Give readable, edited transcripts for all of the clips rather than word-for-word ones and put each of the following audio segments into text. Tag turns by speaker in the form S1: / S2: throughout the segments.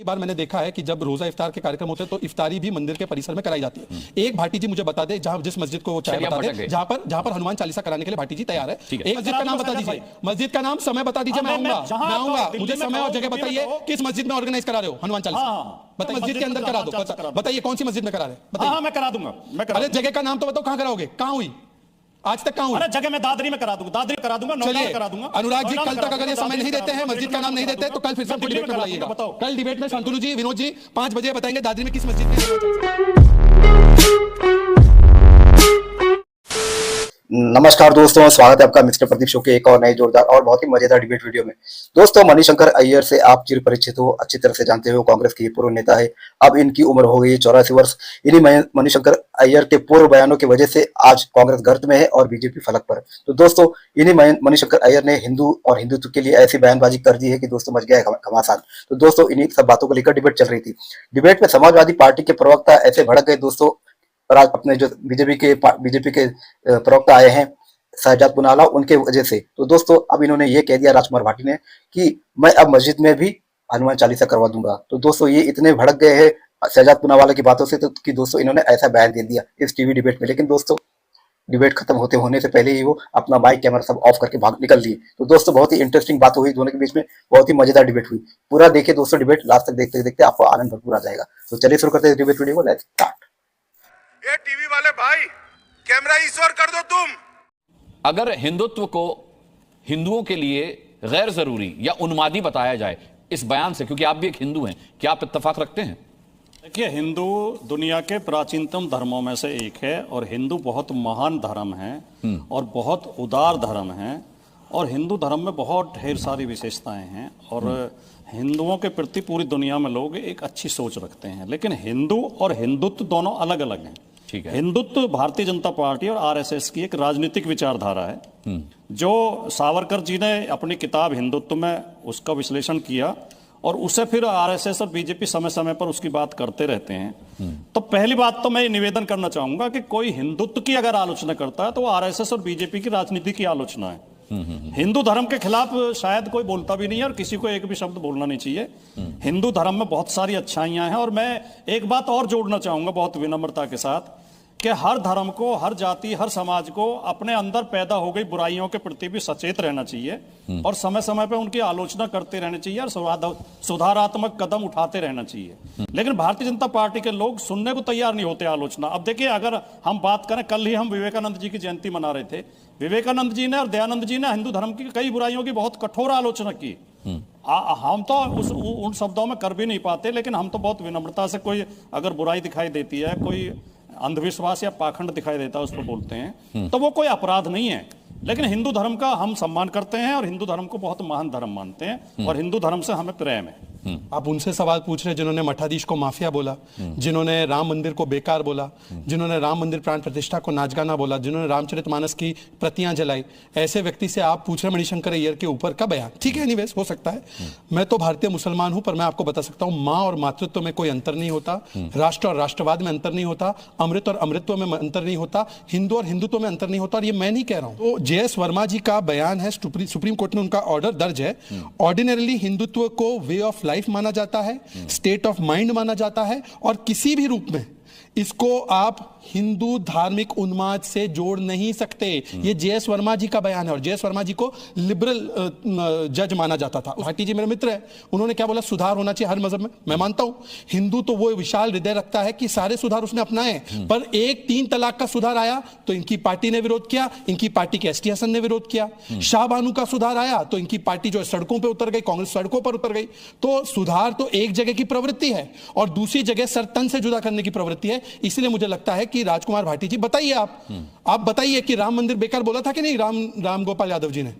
S1: कई बार मैंने देखा है कि जब रोजा इफ्तार के कार्यक्रम होते हैं तो इफ्तारी भी मंदिर के परिसर में कराई जाती है। एक भाटी जी मुझे बता दे, जहां जिस मस्जिद को वो चाहे बता दे, जहां पर हनुमान चालीसा कराने के लिए भाटी जी तैयार है। एक मस्जिद का नाम बता दीजिए, मस्जिद का नाम, समय बता दीजिए, मैं आऊंगा, मुझे समय और जगह बताइए, किस मस्जिद में ऑर्गेनाइज करा रहे हो हनुमान चालीसा? बताइए, मस्जिद के अंदर करा दो, बताइए कौन सी मस्जिद में करा रहे हैं, बताइए।
S2: मैं करा दूंगा।
S1: अरे जगह का नाम तो बताओ, कहां कराओगे, कहां हुई आज तक, कहां हुई?
S2: अरे जगह मैं दादरी में करा दूंगा, दादरी करा दूंगा, नौगांव में करा दूंगा।
S1: अनुराग जी, कल तक अगर ये समय नहीं देते हैं, मस्जिद का नाम नहीं देते, तो कल फिर से डिबेट में बुलाइएगा। कल डिबेट में शांतनु जी, विनोद जी 5 बजे बताएंगे दादरी में किस मस्जिद में।
S3: नमस्कार दोस्तों, स्वागत है आपका मिस्टर प्रदीप शो के एक और नए जोरदार और बहुत ही मजेदार डिबेट वीडियो में। दोस्तों, मणिशंकर अय्यर से आप चिर परिचित हो, अच्छी तरह से जानते हो, कांग्रेस के पूर्व नेता है। अब इनकी उम्र हो गई है 84 वर्ष। इन्हीं मणिशंकर अय्यर के पूर्व बयानों की वजह से आज कांग्रेस गर्त में है और बीजेपी फलक पर। तो दोस्तों, इन्हीं मणिशंकर अय्यर ने हिंदू और हिंदुत्व के लिए ऐसी बयानबाजी कर दी है कि दोस्तों मच गया है घमासान। तो दोस्तों, इन्हीं सब बातों को लेकर डिबेट चल रही थी। डिबेट में समाजवादी पार्टी के प्रवक्ता ऐसे भड़क गए दोस्तों, अपने जो बीजेपी के प्रवक्ता आए हैं शहजाद पुनावाला, उनके वजह से। तो दोस्तों, अब इन्होंने ये कह दिया राजकुमार भाटी ने कि मैं अब मस्जिद में भी हनुमान चालीसा करवा दूंगा। तो दोस्तों, ये इतने भड़क गए हैं शहजाद पुनावाला की बातों से कि दोस्तों इन्होंने ऐसा बयान दे दिया इस टीवी डिबेट में। लेकिन दोस्तों, डिबेट खत्म होने से पहले ही वो अपना माइक कैमरा सब ऑफ करके भाग निकल लिए। तो दोस्तों, बहुत ही इंटरेस्टिंग बात हुई दोनों के बीच में, बहुत ही मजेदार डिबेट हुई। पूरा देखिए दोस्तों डिबेट, लास्ट तक देखते देखते आपको आनंद भरपूर आ जाएगा। तो चलिए शुरू करते हैं डिबेट वीडियो को, लेट्स स्टार्ट।
S4: ये टीवी वाले भाई, कैमरा ईश्वर कर दो तुम।
S5: अगर हिंदुत्व को हिंदुओं के लिए गैर जरूरी या उन्मादी बताया जाए इस बयान से, क्योंकि आप भी एक हिंदू हैं, क्या आप इत्तेफाक रखते हैं?
S2: देखिए, हिंदू दुनिया के प्राचीनतम धर्मों में से एक है और हिंदू बहुत महान धर्म है और बहुत उदार धर्म है और हिंदू धर्म में बहुत ढेर सारी विशेषताएं हैं और हिंदुओं के प्रति पूरी दुनिया में लोग एक अच्छी सोच रखते हैं। लेकिन हिंदू और हिंदुत्व दोनों अलग अलग हैं।
S5: ठीक है।
S2: हिंदुत्व भारतीय जनता पार्टी और आरएसएस की एक राजनीतिक विचारधारा है जो सावरकर जी ने अपनी किताब हिंदुत्व में उसका विश्लेषण किया और उसे फिर आरएसएस और बीजेपी समय समय पर उसकी बात करते रहते हैं। तो पहली बात तो मैं निवेदन करना चाहूंगा कि कोई हिंदुत्व की अगर आलोचना करता है तो वो आरएसएस और बीजेपी की राजनीति की आलोचना है। हिंदू धर्म के खिलाफ शायद कोई बोलता भी नहीं है और किसी को एक भी शब्द बोलना नहीं चाहिए। हिंदू धर्म में बहुत सारी अच्छाइयां हैं और मैं एक बात और जोड़ना चाहूंगा बहुत विनम्रता के साथ कि हर धर्म को, हर जाति, हर समाज को अपने अंदर पैदा हो गई बुराइयों के प्रति भी सचेत रहना चाहिए और समय समय पर उनकी आलोचना करते रहना चाहिए और सुधारात्मक कदम उठाते रहना चाहिए। लेकिन भारतीय जनता पार्टी के लोग सुनने को तैयार नहीं होते आलोचना। अब देखिए, अगर हम बात करें, कल ही हम विवेकानंद जी की जयंती मना रहे थे। विवेकानंद जी ने और दयानंद जी ने हिंदू धर्म की कई बुराइयों की बहुत कठोर आलोचना की। हम तो उन शब्दों में कर भी नहीं पाते, लेकिन हम तो बहुत विनम्रता से, कोई अगर बुराई दिखाई देती है, कोई अंधविश्वास या पाखंड दिखाई देता है, उस पर बोलते हैं, तो वो कोई अपराध नहीं है। लेकिन हिंदू धर्म का हम सम्मान करते हैं और हिंदू धर्म को बहुत महान धर्म मानते हैं और हिंदू धर्म से हमें प्रेम है।
S1: आप उनसे सवाल पूछ रहे जिन्होंने मठाधीश को माफिया बोला, जिन्होंने राम मंदिर को बेकार बोला, जिन्होंने राम मंदिर प्राण प्रतिष्ठा को नाचगाना बोला, जिन्होंने रामचरितमानस की प्रतियां जलाई। ऐसे व्यक्ति से आप पूछ रहे मणिशंकर अय्यर के ऊपर का बयान। ठीक है, एनीवेज हो सकता है। मैं तो भारतीय मुसलमान हूं, पर मैं आपको बता सकता हूं, माँ और मातृत्व में कोई अंतर नहीं होता, राष्ट्र और राष्ट्रवाद में अंतर नहीं होता, अमृत और अमृतत्व में अंतर नहीं होता, हिंदू और हिंदुत्व में अंतर नहीं होता। और ये मैं नहीं कह रहा हूं। तो JS वर्मा जी का बयान है, सुप्रीम कोर्ट ने उनका ऑर्डर दर्ज है। ऑर्डिनरली हिंदुत्व को वे ऑफ लाइफ माना जाता है, स्टेट ऑफ माइंड माना जाता है और किसी भी रूप में इसको आप हिंदू धार्मिक उन्माद से जोड़ नहीं सकते। ये JS वर्मा जी का बयान है और JS वर्मा जी को लिबरल जज माना जाता था। भाटी जी मेरे मित्र है, उन्होंने क्या बोला, सुधार होना चाहिए हर मजहब में। मैं मानता हूं, हिंदू तो वो विशाल हृदय रखता है कि सारे सुधार उसने अपनाए, पर एक 3 तलाक का सुधार आया तो इनकी पार्टी ने विरोध किया, इनकी पार्टी के ST हसन ने विरोध किया। शाहबानू का सुधार आया तो इनकी पार्टी जो सड़कों पर उतर गई, कांग्रेस सड़कों पर उतर गई। तो सुधार तो एक जगह की प्रवृत्ति है और दूसरी जगह सर तन से जुदा करने की प्रवृत्ति है। इसलिए मुझे लगता है कि राजकुमार भाटी जी, बताइए आप बताइए कि राम मंदिर बेकार बोला था कि नहीं राम गोपाल यादव जी ने?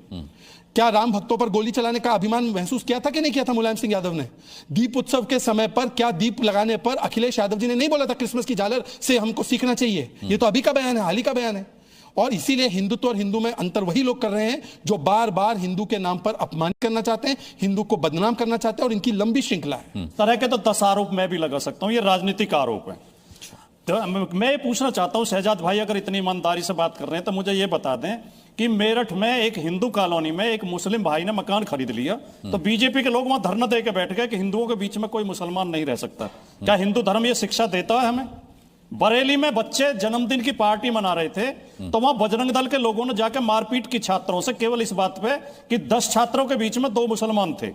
S1: क्या राम भक्तों पर गोली चलाने का अभिमान महसूस किया था कि नहीं किया था मुलायम सिंह यादव ने? दीप उत्सव के समय पर क्या दीप लगाने पर अखिलेश यादव जी ने नहीं बोला था क्रिसमस की झालर से हमको सीखना चाहिए? ये तो अभी का बयान है, हाल ही का बयान है। और इसीलिए हिंदुत्व और हिंदू में अंतर वही लोग कर रहे हैं जो बार बार हिंदू के नाम पर अपमानित करना चाहते हैं, हिंदू को बदनाम करना चाहते हैं और इनकी लंबी श्रृंखला है।
S2: तरह के तो 10 आरोप मैं भी लगा सकता हूं, ये राजनीतिक आरोप है। तो मैं ये पूछना चाहता हूं शहजाद भाई, अगर इतनी ईमानदारी से बात कर रहे हैं तो मुझे ये बता दें कि मेरठ में एक हिंदू कॉलोनी में एक मुस्लिम भाई ने मकान खरीद लिया, तो बीजेपी के लोग वहां धरना दे के बैठ गए कि हिंदुओं के बीच में कोई मुसलमान नहीं रह सकता। क्या हिंदू धर्म ये शिक्षा देता है हमें? बरेली में बच्चे जन्मदिन की पार्टी मना रहे थे तो वहां बजरंग दल के लोगों ने जाकर मारपीट की छात्रों से, केवल इस बात पे कि 10 छात्रों के बीच में 2 मुसलमान थे।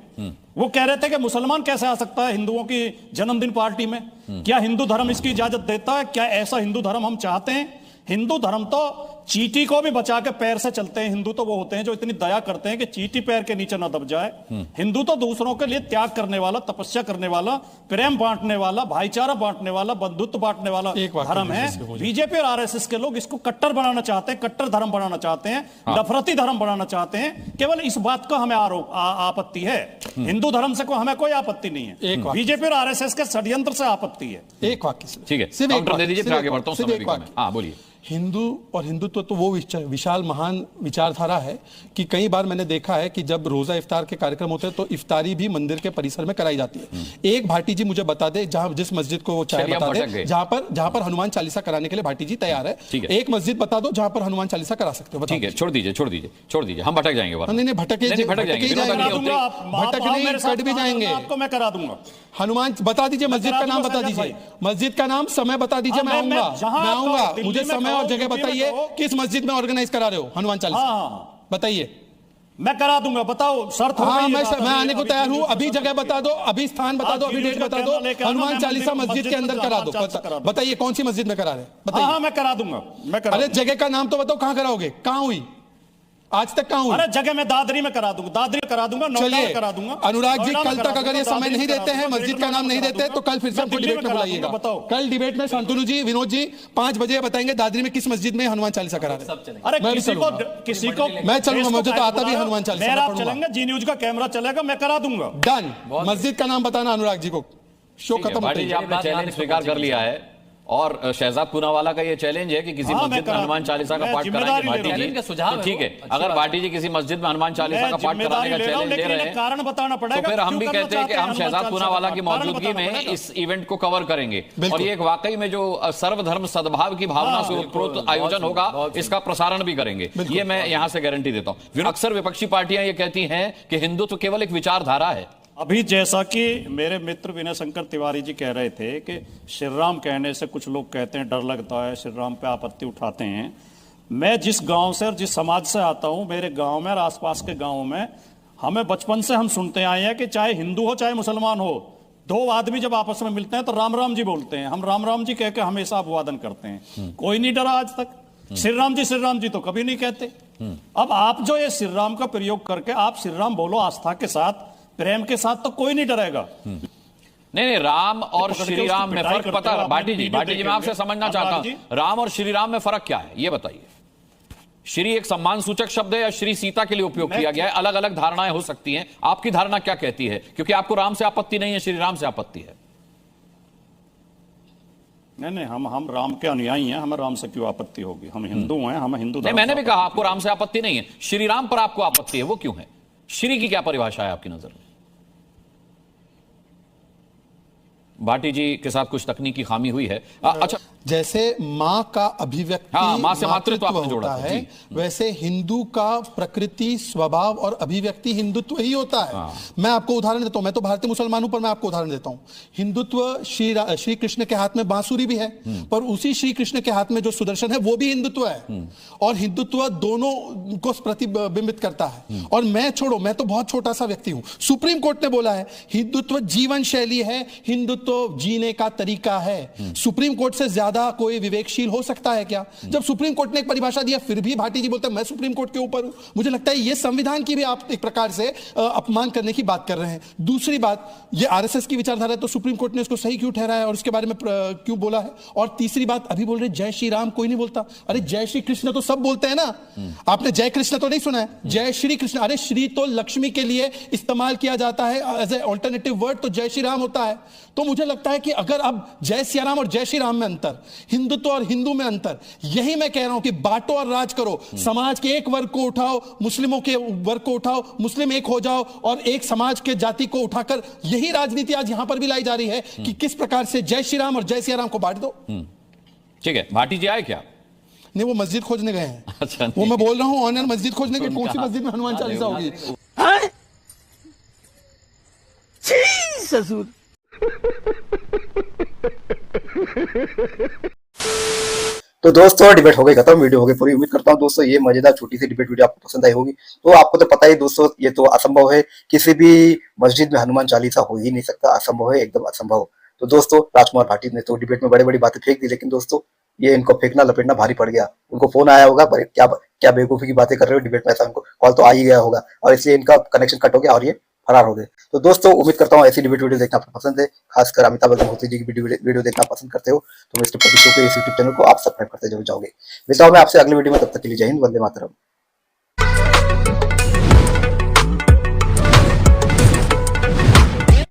S2: वो कह रहे थे कि मुसलमान कैसे आ सकता है हिंदुओं की जन्मदिन पार्टी में? क्या हिंदू धर्म इसकी इजाजत देता है? क्या ऐसा हिंदू धर्म हम चाहते हैं? हिंदू धर्म तो चींटी को भी बचा के पैर से चलते हैं। हिंदू तो वो होते हैं जो इतनी दया करते हैं कि चींटी पैर के नीचे न दब जाए। हिंदू तो दूसरों के लिए त्याग करने वाला, तपस्या करने वाला, प्रेम बांटने वाला, भाईचारा बांटने वाला, बंधुत्व बांटने वाला धर्म है। बीजेपी और आरएसएस के लोग इसको कट्टर बनाना चाहते हैं, कट्टर धर्म बनाना चाहते हैं, नफरती धर्म बनाना चाहते हैं। केवल इस बात का हमें आपत्ति है, हिंदू धर्म से हमें कोई आपत्ति नहीं है, बीजेपी और आरएसएस के षड्यंत्र से आपत्ति है।
S1: एक वाक्य से,
S5: ठीक है, काउंटर दे दीजिए, फिर आगे बढ़ता हूं, समय भी कम है। हाँ बोलिए।
S1: हिंदू और हिंदुत्व तो वो विशाल महान विचारधारा है कि कई बार मैंने देखा है कि जब रोजा इफ्तार के कार्यक्रम होते हैं तो इफ्तारी भी मंदिर के परिसर में कराई जाती है। एक भाटी जी मुझे बता दे, जहां जिस मस्जिद को वो चाहे बता दे जहां पर हनुमान चालीसा कराने के लिए भाटी जी तैयार है। एक मस्जिद बता दो जहां पर हनुमान चालीसा करा सकते हो।
S5: ठीक है, छोड़ दीजिए, हम भटक जाएंगे।
S1: नहीं भटक भी जाएंगे,
S2: आपको मैं करा दूंगा।
S1: हनुमान बता दीजिए, मस्जिद का नाम बता दीजिए, मस्जिद का नाम, समय बता दीजिए, मैं आऊंगा। मुझे समय और जगह बताइए, किस मस्जिद में ऑर्गेनाइज करा रहे हो हनुमान चालीसा, बताइए।
S2: मैं करा दूंगा, बताओ शर्त।
S1: हाँ, मैं आने को तैयार हूँ। अभी जगह बता दो, अभी स्थान बता दो, अभी डेट बता दो। हनुमान चालीसा मस्जिद के अंदर करा दो। बताइए कौन सी मस्जिद में करा रहे, बताइए।
S2: मैं करा दूंगा।
S1: अरे जगह का नाम तो बताओ, कहाँ कराओगे, कहाँ हुई, आज तक कहां हुई?
S2: अरे जगह मैं दादरी में करा दूंगा, करा दूंगा, नौगांव में करा दूंगा।
S1: अनुराग जी, कल तक अगर ये समय नहीं देते हैं, मस्जिद का नाम नहीं देते, तो कल फिर से हमको डिबेट में बुलाइएगा। कल डिबेट में शांतनु जी, विनोद जी 5 बजे बताएंगे दादरी में किस मस्जिद में हनुमान चालीसा करा रहे हैं।
S2: अरे किसी को
S1: मैं चलूंगा, मुझे तो आता भी हनुमान चालीसा।
S2: आप चलेंगे, जी न्यूज का कैमरा चलेगा, मैं करा दूंगा।
S1: डन। मस्जिद का नाम बताना अनुराग जी को, शो खत्म।
S5: आपने चैलेंज स्वीकार कर लिया है और शहजाद पूनावाला का ये चैलेंज है कि किसी मस्जिद में हनुमान चालीसा का पाठ कराएंगे भाटी जी। तो ठीक है, अगर भाटी जी किसी मस्जिद में हनुमान चालीसा का पाठ कराने का चैलेंज ले रहे हैं,
S2: कारण बताना पड़ेगा।
S5: तो फिर हम भी कहते हैं कि हम शहजाद पूनावाला की मौजूदगी में इस इवेंट को कवर करेंगे और ये एक वाकई में जो सर्वधर्म सद्भाव की भावना से उत्प्रोत आयोजन होगा, इसका प्रसारण भी करेंगे, ये मैं यहां से गारंटी देता हूं। अक्सर विपक्षी पार्टियां ये कहती हैं कि हिंदुत्व केवल एक विचारधारा है।
S2: अभी जैसा कि मेरे मित्र विनय शंकर तिवारी जी कह रहे थे कि श्री राम कहने से कुछ लोग कहते हैं डर लगता है, श्री राम पे आपत्ति उठाते हैं। मैं जिस गांव से और जिस समाज से आता हूं, मेरे गांव में और आसपास के गांवों में हमें बचपन से हम सुनते आए हैं कि चाहे हिंदू हो चाहे मुसलमान हो, 2 आदमी जब आपस में मिलते हैं तो राम राम जी बोलते हैं। हम राम राम जी कह के हमेशा अभिवादन करते हैं, कोई नहीं डरा आज तक। श्री राम जी तो कभी नहीं कहते। अब आप जो ये श्री राम का प्रयोग करके आप श्री राम बोलो आस्था के साथ, प्रेम के साथ, तो कोई नहीं डरेगा।
S5: नहीं, राम और श्री राम में फर्क पता है भाटी जी मैं आपसे समझना चाहता हूं, राम और श्री राम में फर्क क्या है ये बताइए। श्री एक सम्मान सूचक शब्द है या श्री सीता के लिए उपयोग किया गया है? अलग अलग धारणाएं हो सकती हैं, आपकी धारणा क्या कहती है? क्योंकि आपको राम से आपत्ति नहीं है, श्री राम से आपत्ति है।
S2: नहीं, हम राम के अनुयायी हैं, हमें राम से क्यों आपत्ति होगी? हम हिंदू हैं, हम हिंदू धर्म।
S5: मैंने भी कहा आपको राम से आपत्ति नहीं है, श्री राम पर आपको आपत्ति है, वो क्यों है? श्री की क्या परिभाषा है आपकी नजर में? भाटी जी के साथ कुछ तकनीकी खामी हुई है। अच्छा,
S1: जैसे माँ का अभिव्यक्ति,
S5: माँ से मातृत्व आपने जोड़ा
S1: है, वैसे हिंदू का प्रकृति, स्वभाव और अभिव्यक्ति हिंदुत्व ही होता है। मैं आपको उदाहरण देता हूं, मैं तो भारतीय मुसलमान हूं, पर मैं आपको उदाहरण देता हूं। हिंदुत्व, श्री कृष्ण के हाथ में बांसुरी भी है, पर उसी श्री कृष्ण के हाथ में जो सुदर्शन है वो भी हिंदुत्व है, और हिंदुत्व दोनों को प्रतिबिंबित करता है। और मैं मैं तो बहुत छोटा सा व्यक्ति हूं, सुप्रीम कोर्ट ने बोला है हिंदुत्व जीवन शैली है, हिंदुत्व जीने का तरीका है। सुप्रीम कोर्ट से ज्यादा कोई विवेकशील हो सकता है क्या? जब सुप्रीम कोर्ट ने एक परिभाषा दिया, फिर भी भाटी जी बोलते हैं मैं सुप्रीम कोर्ट के ऊपर हूं। मुझे लगता है ये संविधान की भी आप एक प्रकार से अपमान करने की बात कर रहे हैं। दूसरी बात, ये आरएसएस की विचारधारा है, तो सुप्रीम कोर्ट ने इसको सही क्यों ठहराया और इसके बारे में क्यों बोला है? और तीसरी बात, अभी बोल रहे जय श्री राम कोई नहीं बोलता। अरे जय श्री कृष्ण तो सब बोलते हैं ना, आपने जय कृष्ण तो नहीं सुना है, जय श्री कृष्ण। अरे श्री तो लक्ष्मी के लिए इस्तेमाल किया जाता है एज ए ऑल्टरनेटिव वर्ड, तो जय श्री राम होता है। तो मुझे लगता है कि अगर अब जय सिया राम और जय श्री राम में अंतर, हिंदुत्व और हिंदू में अंतर, यही मैं कह रहा हूं कि बांटो और राज करो। समाज के एक वर्ग को उठाओ, मुस्लिमों के वर्ग को उठाओ, मुस्लिम एक हो जाओ और एक समाज के जाति को उठाकर, यही राजनीति आज यहां पर भी लाई जा रही है कि किस प्रकार से जय श्री राम और जय सिया राम को बांट दो।
S5: ठीक है, भाटी जी आए क्या?
S1: नहीं, वो मस्जिद खोजने गए हैं।
S5: अच्छा,
S1: वो मैं बोल रहा हूँ ऑनर मस्जिद खोजने गए, कौन सी मस्जिद में हनुमान चालीसा होगी?
S6: ससुर।
S3: तो दोस्तों डिबेट हो गई खत्म, वीडियो हो गई पूरी। उम्मीद करता हूँ दोस्तों ये मजेदार छोटी सी डिबेट वीडियो आपको पसंद आई होगी। तो आपको तो पता ही दोस्तों, ये तो असंभव है, किसी भी मस्जिद में हनुमान चालीसा हो ही नहीं सकता, असंभव है, एकदम असंभव। तो दोस्तों राजकुमार भाटी ने तो डिबेट में बड़ी बड़ी बातें फेंक दी, लेकिन दोस्तों ये इनको फेंकना लपेटना भारी पड़ गया। उनको फोन आया होगा, क्या क्या बेवकूफी की बातें कर रहे हो डिबेट में, ऐसा उनको कॉल तो आ ही गया होगा और इसलिए इनका कनेक्शन कट हो गया और ये फरार हो गए। तो दोस्तों उम्मीद करता हूँ ऐसी डिबेट वीडियो देखना आपको पसंद है, खासकर अमिताभ अग्निहोत्री जी की वीडियो देखना पसंद करते हो तो मिस्टर प्रतीक शो के इस यूट्यूब चैनल को आप सब्सक्राइब करते जरूर जाओगे। मिलता हूँ मैं आपसे अगले वीडियो में, तब तक के लिए जय हिंद, वंदे मातरम।